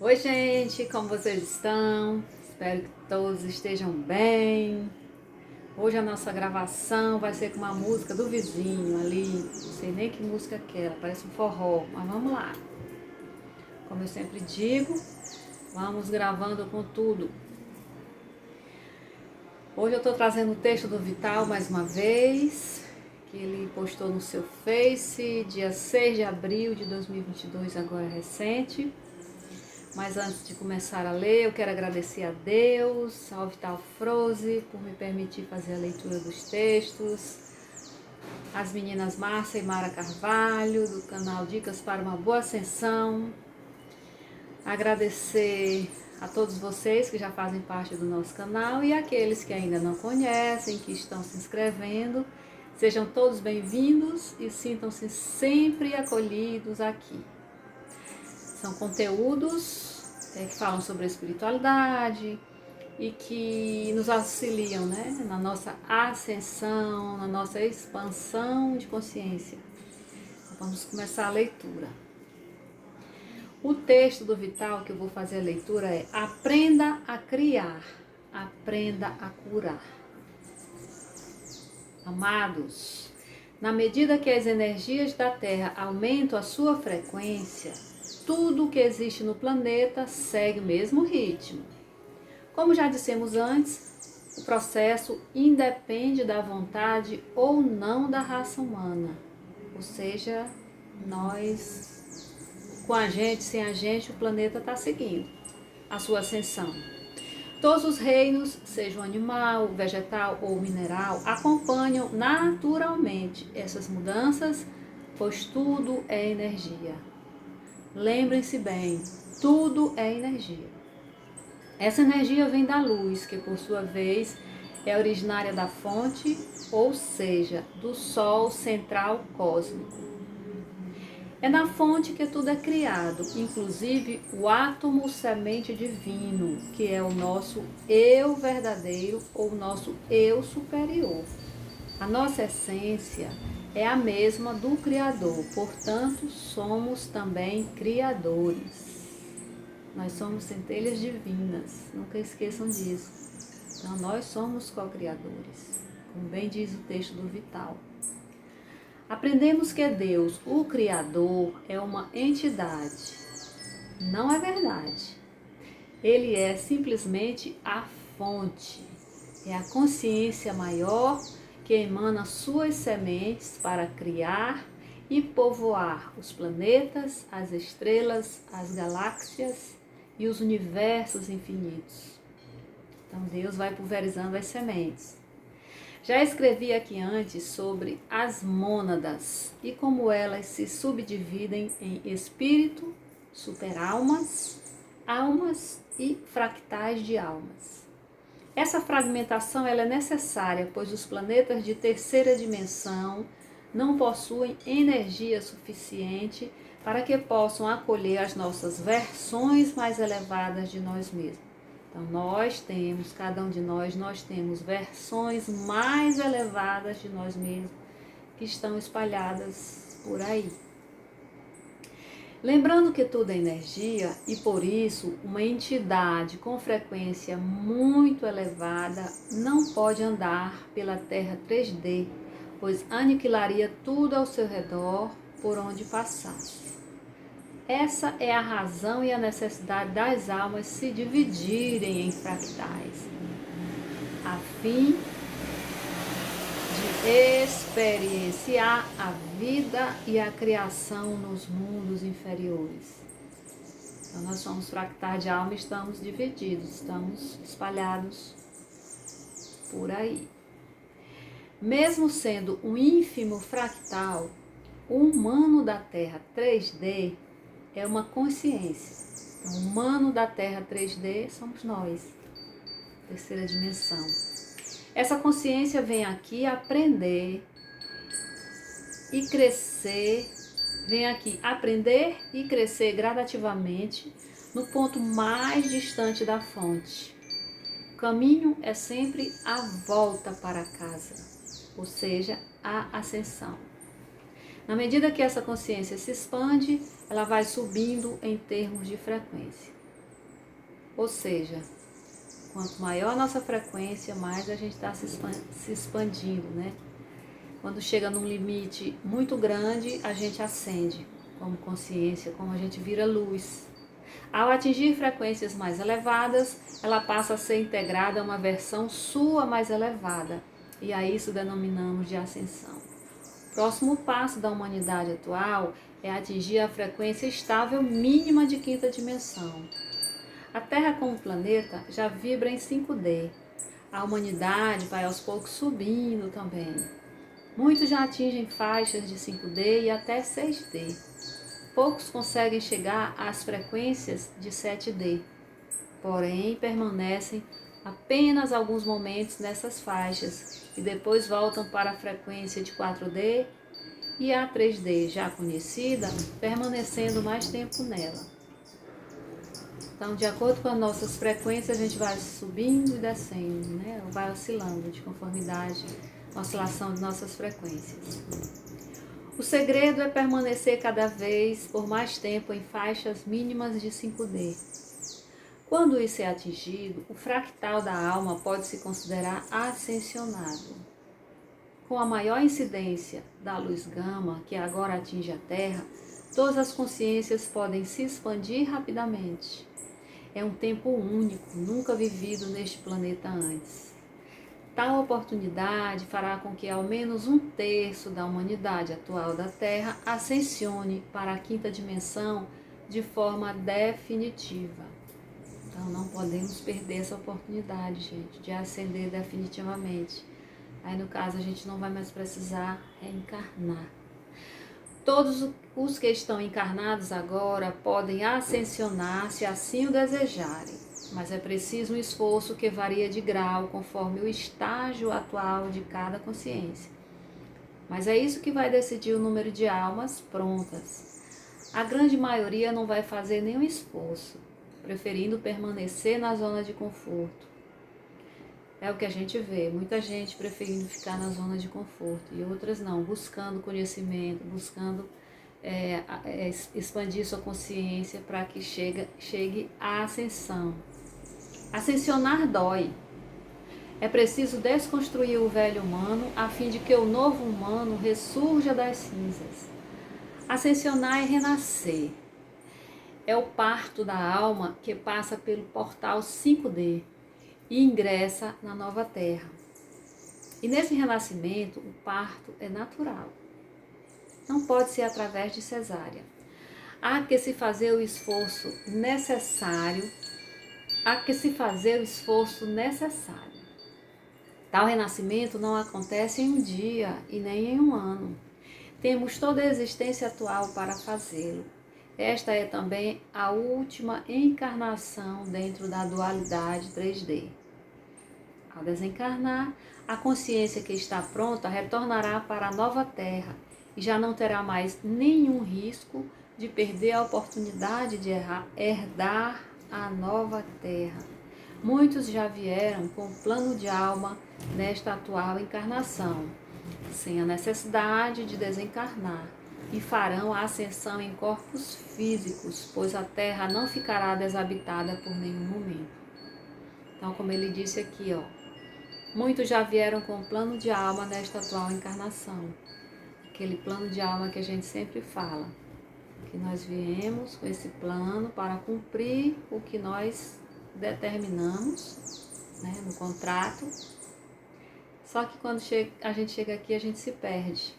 Oi, gente, como vocês estão? Espero que todos estejam bem. Hoje a nossa gravação vai ser com uma música do vizinho ali. Não sei nem que música é aquela, parece um forró, mas vamos lá. Como eu sempre digo, vamos gravando com tudo. Hoje eu estou trazendo o texto do Vital mais uma vez, que ele postou no seu Face, dia 6 de abril de 2022, agora recente. Mas antes de começar a ler, eu quero agradecer a Deus, ao Vital Froze, por me permitir fazer a leitura dos textos, as meninas Márcia e Mara Carvalho, do canal Dicas para uma Boa Ascensão. Agradecer a todos vocês que já fazem parte do nosso canal e aqueles que ainda não conhecem, que estão se inscrevendo. Sejam todos bem-vindos e sintam-se sempre acolhidos aqui. São conteúdos que falam sobre a espiritualidade e que nos auxiliam, né, na nossa ascensão, na nossa expansão de consciência. Então, vamos começar a leitura. O texto do Vital que eu vou fazer a leitura é: aprenda a criar, aprenda a curar. Amados, na medida que as energias da Terra aumentam a sua frequência, tudo o que existe no planeta segue o mesmo ritmo. Como já dissemos antes, o processo independe da vontade ou não da raça humana. Ou seja, nós, com a gente, sem a gente, o planeta está seguindo a sua ascensão. Todos os reinos, seja o animal, vegetal ou mineral, acompanham naturalmente essas mudanças, pois tudo é energia. Lembrem-se bem, tudo é energia. Essa energia vem da luz, que por sua vez é originária da fonte, ou seja, do Sol central cósmico. É na fonte que tudo é criado, inclusive o átomo semente divino, que é o nosso eu verdadeiro ou o nosso eu superior. A nossa essência é a mesma do Criador, portanto, somos também criadores. Nós somos centelhas divinas, nunca esqueçam disso. Então, nós somos co-criadores, como bem diz o texto do Vital. Aprendemos que Deus, o Criador, é uma entidade. Não é verdade. Ele é simplesmente a fonte. É a consciência maior que emana suas sementes para criar e povoar os planetas, as estrelas, as galáxias e os universos infinitos. Então Deus vai pulverizando as sementes. Já escrevi aqui antes sobre as mônadas e como elas se subdividem em espírito, superalmas, almas e fractais de almas. Essa fragmentação ela é necessária, pois os planetas de terceira dimensão não possuem energia suficiente para que possam acolher as nossas versões mais elevadas de nós mesmos. Então, cada um de nós temos versões mais elevadas de nós mesmos que estão espalhadas por aí. Lembrando que tudo é energia e por isso uma entidade com frequência muito elevada não pode andar pela Terra 3D, pois aniquilaria tudo ao seu redor por onde passasse. Essa é a razão e a necessidade das almas se dividirem em fractais, a fim de experienciar a vida e a criação nos mundos inferiores. Então, nós somos fractais de alma e estamos divididos, estamos espalhados por aí. Mesmo sendo um ínfimo fractal, o humano da Terra 3D é uma consciência. Então, o humano da Terra 3D somos nós, terceira dimensão. Essa consciência vem aqui aprender e crescer, vem aqui aprender e crescer gradativamente no ponto mais distante da fonte. O caminho é sempre a volta para casa, ou seja, a ascensão. Na medida que essa consciência se expande, ela vai subindo em termos de frequência. Ou seja, quanto maior a nossa frequência, mais a gente está se expandindo, né? Quando chega num limite muito grande, a gente acende como consciência, como a gente vira luz. Ao atingir frequências mais elevadas, ela passa a ser integrada a uma versão sua mais elevada, e a isso denominamos de ascensão. O próximo passo da humanidade atual é atingir a frequência estável mínima de quinta dimensão. A Terra como planeta já vibra em 5D. A humanidade vai aos poucos subindo também. Muitos já atingem faixas de 5D e até 6D. Poucos conseguem chegar às frequências de 7D, porém permanecem apenas alguns momentos nessas faixas e depois voltam para a frequência de 4D e a 3D já conhecida, permanecendo mais tempo nela. Então, de acordo com as nossas frequências, a gente vai subindo e descendo, né? Ou vai oscilando de conformidade à oscilação de nossas frequências. O segredo é permanecer cada vez por mais tempo em faixas mínimas de 5D. Quando isso é atingido, o fractal da alma pode se considerar ascensionado. Com a maior incidência da luz gama, que agora atinge a Terra, todas as consciências podem se expandir rapidamente. É um tempo único, nunca vivido neste planeta antes. Tal oportunidade fará com que ao menos 1/3 da humanidade atual da Terra ascensione para a quinta dimensão de forma definitiva. Então não podemos perder essa oportunidade, gente, de ascender definitivamente. Aí no caso a gente não vai mais precisar reencarnar. Todos os que estão encarnados agora podem ascensionar se assim o desejarem. Mas é preciso um esforço que varia de grau conforme o estágio atual de cada consciência. Mas é isso que vai decidir o número de almas prontas. A grande maioria não vai fazer nenhum esforço, preferindo permanecer na zona de conforto. É o que a gente vê, muita gente preferindo ficar na zona de conforto e outras não, buscando conhecimento, buscando expandir sua consciência para que chegue à ascensão. Ascensionar dói. É preciso desconstruir o velho humano a fim de que o novo humano ressurja das cinzas. Ascensionar é renascer. É o parto da alma que passa pelo portal 5D e ingressa na nova terra. E nesse renascimento, o parto é natural. Não pode ser através de cesárea. Há que se fazer o esforço necessário. Tal renascimento não acontece em um dia e nem em um ano. Temos toda a existência atual para fazê-lo. Esta é também a última encarnação dentro da dualidade 3D. Ao desencarnar, a consciência que está pronta retornará para a nova Terra e já não terá mais nenhum risco de perder a oportunidade de herdar a nova Terra. Muitos já vieram com plano de alma nesta atual encarnação, sem a necessidade de desencarnar, e farão a ascensão em corpos físicos, pois a Terra não ficará desabitada por nenhum momento. Então, como ele disse aqui, muitos já vieram com plano de alma nesta atual encarnação. Aquele plano de alma que a gente sempre fala, que nós viemos com esse plano para cumprir o que nós determinamos, né, no contrato. Só que quando a gente chega aqui, a gente se perde.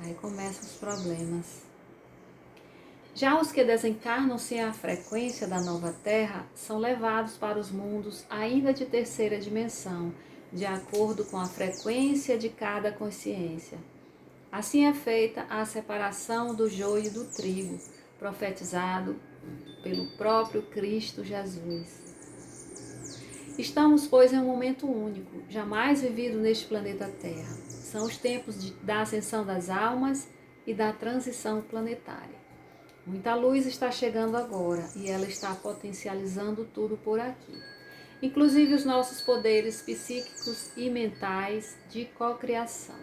Aí começam os problemas. Já os que desencarnam sem a frequência da nova Terra são levados para os mundos ainda de terceira dimensão, de acordo com a frequência de cada consciência. Assim é feita a separação do joio e do trigo, profetizado pelo próprio Cristo Jesus. Estamos, pois, em um momento único, jamais vivido neste planeta Terra. São os tempos da ascensão das almas e da transição planetária. Muita luz está chegando agora e ela está potencializando tudo por aqui, inclusive os nossos poderes psíquicos e mentais de cocriação.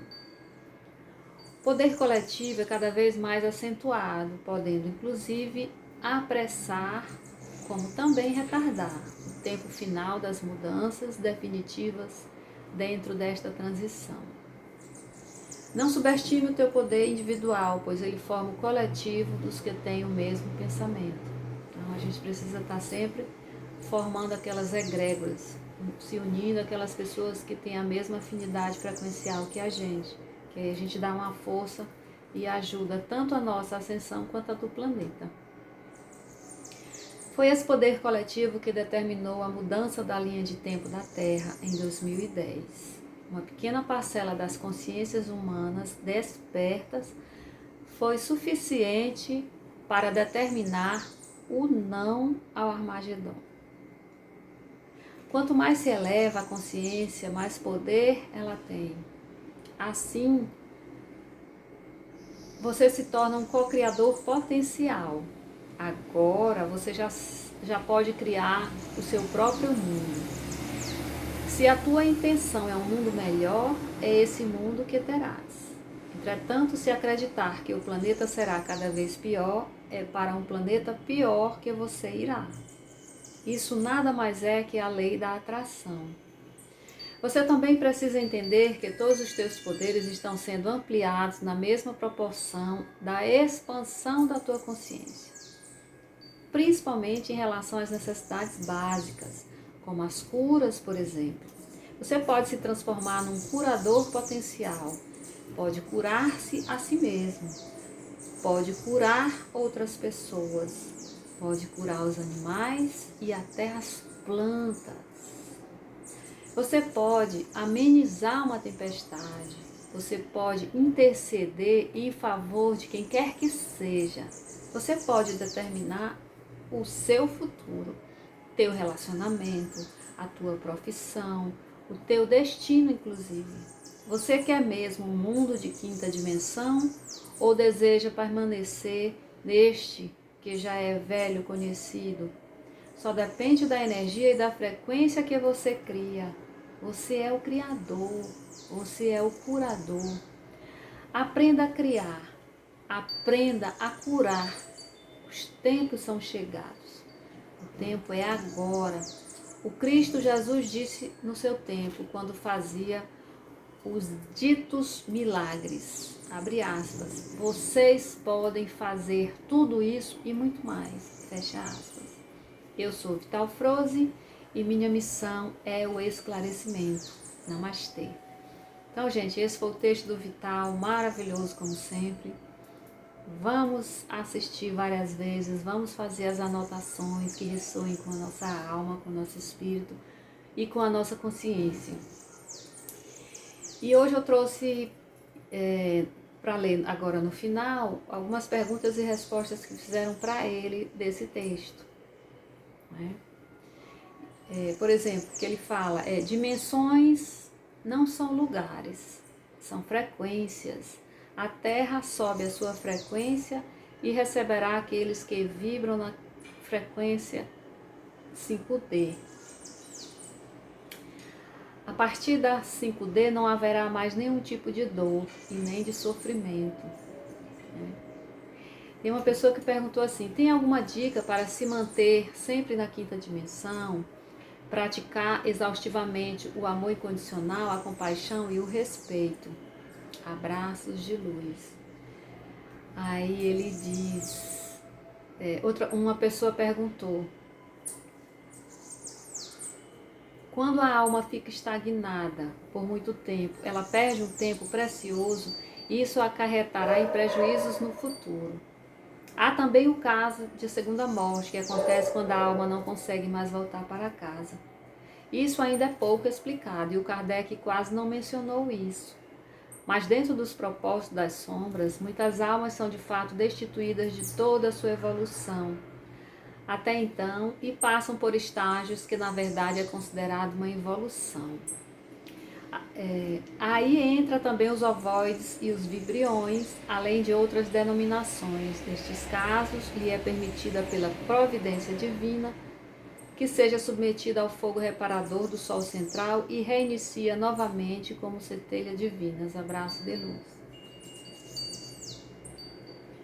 O poder coletivo é cada vez mais acentuado, podendo inclusive apressar como também retardar o tempo final das mudanças definitivas dentro desta transição. Não subestime o teu poder individual, pois ele forma o coletivo dos que têm o mesmo pensamento. Então a gente precisa estar sempre formando aquelas egrégoras, se unindo aquelas pessoas que têm a mesma afinidade frequencial que a gente aí a gente dá uma força e ajuda tanto a nossa ascensão quanto a do planeta. Foi esse poder coletivo que determinou a mudança da linha de tempo da Terra em 2010. Uma pequena parcela das consciências humanas despertas foi suficiente para determinar o não ao Armagedon. Quanto mais se eleva a consciência, mais poder ela tem. Assim, você se torna um co-criador potencial. Agora você já pode criar o seu próprio mundo. Se a tua intenção é um mundo melhor, é esse mundo que terás. Entretanto, se acreditar que o planeta será cada vez pior, é para um planeta pior que você irá. Isso nada mais é que a lei da atração. Você também precisa entender que todos os teus poderes estão sendo ampliados na mesma proporção da expansão da tua consciência, principalmente em relação às necessidades básicas, como as curas, por exemplo. Você pode se transformar num curador potencial, pode curar-se a si mesmo, pode curar outras pessoas, pode curar os animais e até as plantas. Você pode amenizar uma tempestade, você pode interceder em favor de quem quer que seja. Você pode determinar o seu futuro, teu relacionamento, a tua profissão, o teu destino, inclusive. Você quer mesmo um mundo de quinta dimensão ou deseja permanecer neste que já é velho conhecido? Só depende da energia e da frequência que você cria. Você é o criador, você é o curador. Aprenda a criar, aprenda a curar. Os tempos são chegados. O tempo é agora. O Cristo Jesus disse no seu tempo, quando fazia os ditos milagres, abre aspas, vocês podem fazer tudo isso e muito mais, fecha aspas. Eu sou Vital Froze e minha missão é o esclarecimento. Namastê. Então, gente, esse foi o texto do Vital, maravilhoso como sempre. Vamos assistir várias vezes, vamos fazer as anotações que ressoem com a nossa alma, com o nosso espírito e com a nossa consciência. E hoje eu trouxe para ler agora no final algumas perguntas e respostas que fizeram para ele desse texto. Né? Por exemplo, que ele fala, dimensões não são lugares, são frequências. A Terra sobe a sua frequência e receberá aqueles que vibram na frequência 5D. A partir da 5D não haverá mais nenhum tipo de dor e nem de sofrimento. Tem uma pessoa que perguntou assim, tem alguma dica para se manter sempre na quinta dimensão? Praticar exaustivamente o amor incondicional, a compaixão e o respeito. Abraços de luz. Aí ele diz, uma pessoa perguntou, quando a alma fica estagnada por muito tempo, ela perde um tempo precioso e isso acarretará em prejuízos no futuro. Há também o caso de segunda morte, que acontece quando a alma não consegue mais voltar para casa. Isso ainda é pouco explicado e o Kardec quase não mencionou isso. Mas dentro dos propósitos das sombras, muitas almas são de fato destituídas de toda a sua evolução até então e passam por estágios que na verdade é considerado uma evolução. Aí entra também os ovoides e os vibriões, além de outras denominações. Nestes casos, lhe é permitida pela providência divina que seja submetida ao fogo reparador do Sol central e reinicia novamente como centelha divinas. Abraço de luz.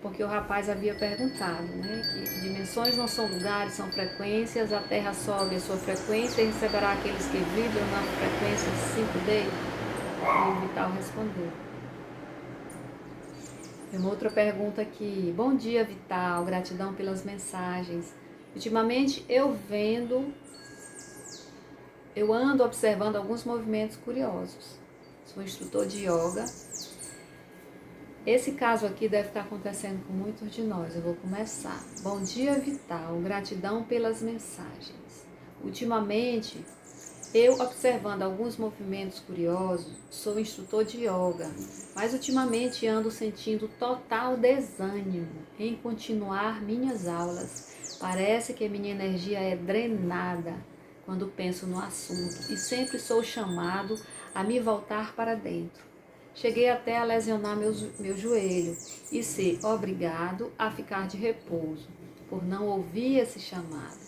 porque o rapaz havia perguntado, né, que dimensões não são lugares, são frequências, a Terra sobe a sua frequência e receberá aqueles que vibram na frequência 5D? E o Vital respondeu. Tem uma outra pergunta aqui. Bom dia, Vital, gratidão pelas mensagens. Ultimamente eu ando observando alguns movimentos curiosos. Sou instrutor de yoga. Esse caso aqui deve estar acontecendo com muitos de nós. Eu vou começar. Bom dia, Vital. Gratidão pelas mensagens. Ultimamente, eu observando alguns movimentos curiosos, sou instrutor de yoga, mas ultimamente ando sentindo total desânimo em continuar minhas aulas. Parece que minha energia é drenada quando penso no assunto e sempre sou chamado a me voltar para dentro. Cheguei até a lesionar meu joelho e ser obrigado a ficar de repouso por não ouvir esse chamado.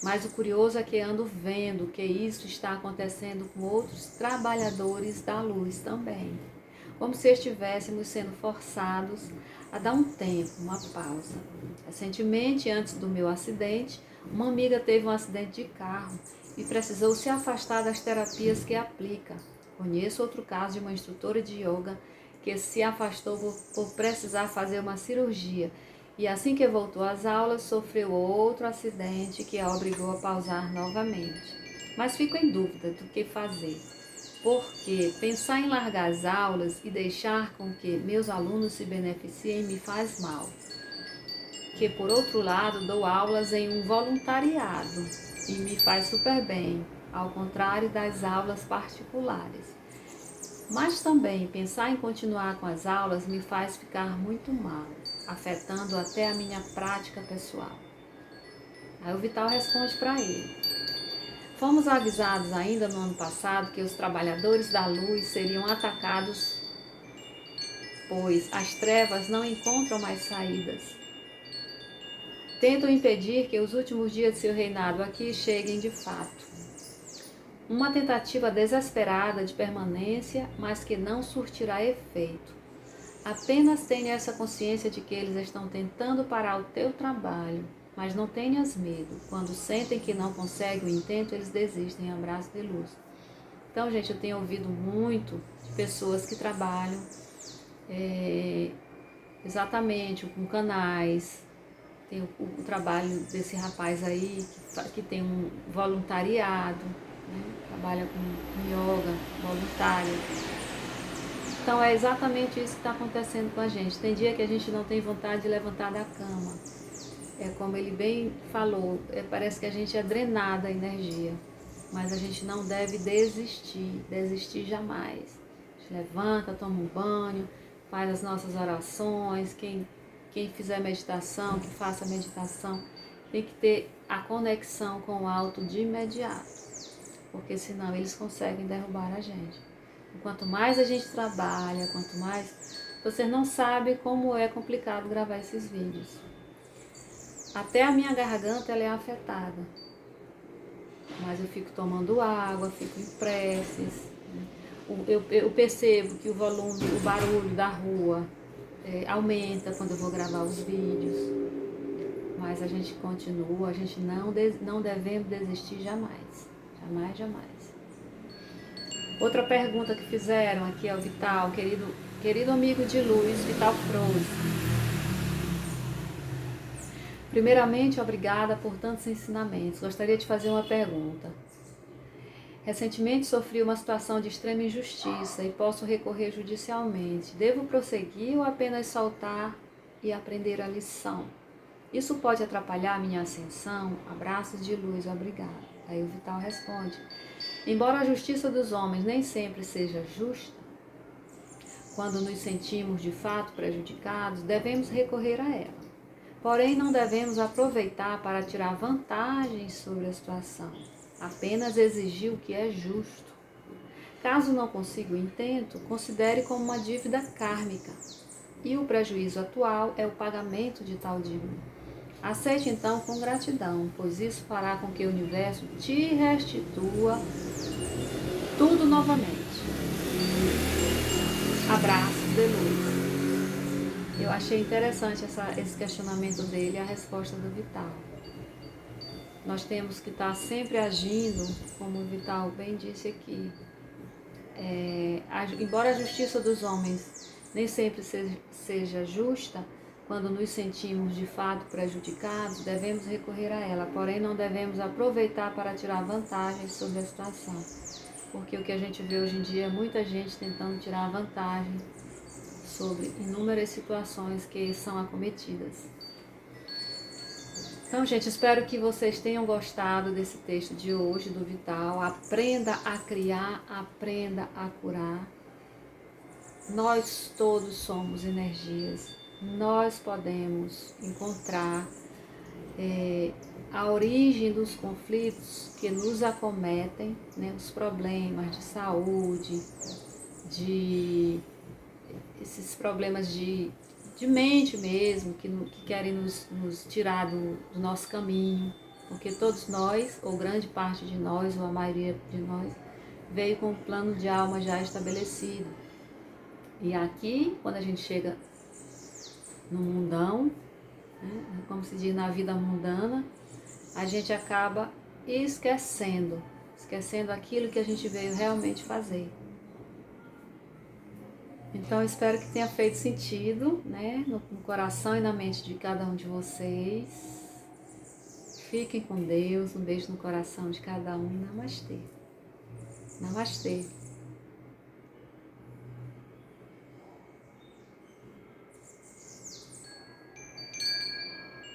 Mas o curioso é que ando vendo que isso está acontecendo com outros trabalhadores da luz também. Como se estivéssemos sendo forçados a dar um tempo, uma pausa. Recentemente, antes do meu acidente, uma amiga teve um acidente de carro e precisou se afastar das terapias que aplica. Conheço outro caso de uma instrutora de yoga que se afastou por precisar fazer uma cirurgia e assim que voltou às aulas sofreu outro acidente que a obrigou a pausar novamente. Mas fico em dúvida do que fazer, porque pensar em largar as aulas e deixar com que meus alunos se beneficiem me faz mal. Que por outro lado dou aulas em um voluntariado e me faz super bem, ao contrário das aulas particulares. Mas também pensar em continuar com as aulas me faz ficar muito mal, afetando até a minha prática pessoal. Aí o Vital responde para ele. Fomos avisados ainda no ano passado que os trabalhadores da luz seriam atacados, pois as trevas não encontram mais saídas. Tentam impedir que os últimos dias de seu reinado aqui cheguem de fato. Uma tentativa desesperada de permanência, mas que não surtirá efeito. Apenas tenha essa consciência de que eles estão tentando parar o teu trabalho, mas não tenhas medo. Quando sentem que não conseguem o intento, eles desistem. Abraço de luz. Então, gente, eu tenho ouvido muito de pessoas que trabalham exatamente com canais. Tem o trabalho desse rapaz aí que tem um voluntariado, né? Trabalha com yoga voluntário. Então é exatamente isso que está acontecendo com a gente. Tem dia que a gente não tem vontade de levantar da cama. É como ele bem falou, parece que a gente é drenada a energia. Mas a gente não deve desistir jamais. A gente levanta, toma um banho, faz as nossas orações. Quem fizer meditação, que faça meditação, tem que ter a conexão com o alto de imediato. Porque senão eles conseguem derrubar a gente. Quanto mais a gente trabalha, quanto mais... Vocês não sabem como é complicado gravar esses vídeos. Até a minha garganta ela é afetada. Mas eu fico tomando água, fico em preces. Eu percebo que o volume, o barulho da rua aumenta quando eu vou gravar os vídeos. Mas a gente continua, a gente não devemos desistir jamais. Jamais, jamais. Outra pergunta que fizeram aqui ao Vital, querido amigo de luz, Vital Froze. Primeiramente, obrigada por tantos ensinamentos. Gostaria de fazer uma pergunta. Recentemente sofri uma situação de extrema injustiça e posso recorrer judicialmente. Devo prosseguir ou apenas soltar e aprender a lição? Isso pode atrapalhar a minha ascensão? Abraços de luz, obrigada. Aí o Vital responde. Embora a justiça dos homens nem sempre seja justa, quando nos sentimos de fato prejudicados, devemos recorrer a ela. Porém, não devemos aproveitar para tirar vantagens sobre a situação, apenas exigir o que é justo. Caso não consiga o intento, considere como uma dívida kármica, e o prejuízo atual é o pagamento de tal dívida. Aceite então com gratidão, pois isso fará com que o universo te restitua tudo novamente. Abraço de luz. Eu achei interessante esse questionamento dele e a resposta do Vital. Nós temos que estar sempre agindo, como o Vital bem disse aqui. Embora a justiça dos homens nem sempre seja justa, quando nos sentimos de fato prejudicados, devemos recorrer a ela, porém não devemos aproveitar para tirar vantagem sobre a situação. Porque o que a gente vê hoje em dia é muita gente tentando tirar vantagem sobre inúmeras situações que são acometidas. Então, gente, espero que vocês tenham gostado desse texto de hoje do Vital. Aprenda a criar, aprenda a curar. Nós todos somos energias. Nós podemos encontrar a origem dos conflitos que nos acometem, né, os problemas de saúde, esses problemas de mente mesmo, que querem nos tirar do nosso caminho, porque todos nós, ou grande parte de nós, ou a maioria de nós, veio com um plano de alma já estabelecido. E aqui, quando a gente chega no mundão, né, como se diz, na vida mundana, a gente acaba esquecendo aquilo que a gente veio realmente fazer. Então, espero que tenha feito sentido, né, no coração e na mente de cada um de vocês. Fiquem com Deus, um beijo no coração de cada um e namastê. Namastê.